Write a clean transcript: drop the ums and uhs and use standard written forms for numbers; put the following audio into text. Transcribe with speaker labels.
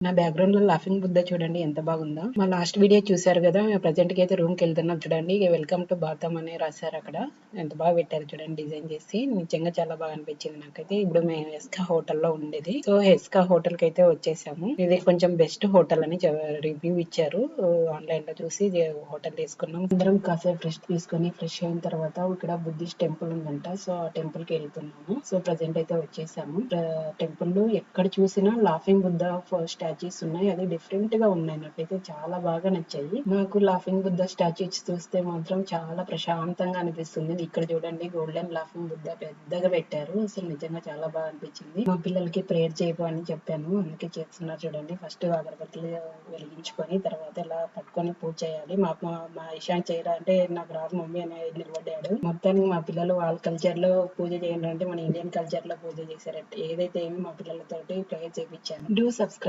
Speaker 1: నా బ్యాక్గ్రౌండ్ లో లాఫింగ్ బుద్ధ చూడండి ఎంత బాగుందో. మా లాస్ట్ వీడియో చూసారు కదా, ప్రజెంట్ కి అయితే రూమ్ కి వెళ్తున్నాం చూడండి. వెల్కమ్ టు బాతమ్ అని రాశారు అక్కడ. ఎంత బాగా పెట్టారు చూడండి డిజైన్ చేసి. నిజంగా చాలా బాగా అనిపించింది నాకైతే. ఇప్పుడు మేము ఎస్కా హోటల్ లో ఉండేది. సో ఎస్కా హోటల్ కి అయితే వచ్చేసాము. ఇది కొంచెం బెస్ట్ హోటల్ అని రివ్యూ ఇచ్చారు. ఆన్లైన్ లో చూసి హోటల్ తీసుకున్నాం. అందరం కాసేపు రెస్ట్ తీసుకొని ఫ్రెష్ అయిన తర్వాత ఇక్కడ బుద్ధిస్ట్ టెంపుల్ ఉందంట. సో ఆ టెంపుల్ కి వెళ్తున్నాము. సో ప్రజెంట్ అయితే వచ్చేసాము. టెంపుల్ లో ఎక్కడ చూసినా లాఫింగ్ బుద్ధ స్టాచ్యూస్ ఉన్నాయి. అది డిఫరెంట్ గా ఉన్నాయి. నాకైతే చాలా బాగా నచ్చాయి. నాకు లాఫింగ్ బుద్ధ స్టాచ్యూస్ చూస్తే మాత్రం చాలా ప్రశాంతంగా అనిపిస్తుంది. ఇక్కడ చూడండి గోల్డెన్ లాఫింగ్ బుద్ధ పెద్దగా పెట్టారు. అసలు నిజంగా చాలా బాగా అనిపించింది. మా పిల్లలకి ప్రేయర్ చేయకు అని చెప్పాను, అందుకే చేస్తున్నారు చూడండి. ఫస్ట్ అగరబత్తులు వెలిగించుకొని తర్వాత ఇలా పట్టుకొని పూజ చేయాలి. మా ఇషాన్ చేయరా అంటే నాకు రాదు మమ్మీ అని నిలబడ్డాడు. మొత్తానికి మా పిల్లలు వాళ్ళ కల్చర్ లో పూజ చేయండి అంటే మన ఇండియన్ కల్చర్ లో పూజ చేశారంటే ఏదైతే ఏమి మా పిల్లలతోటి ప్రేయర్ చేయించాను. Do subscribe.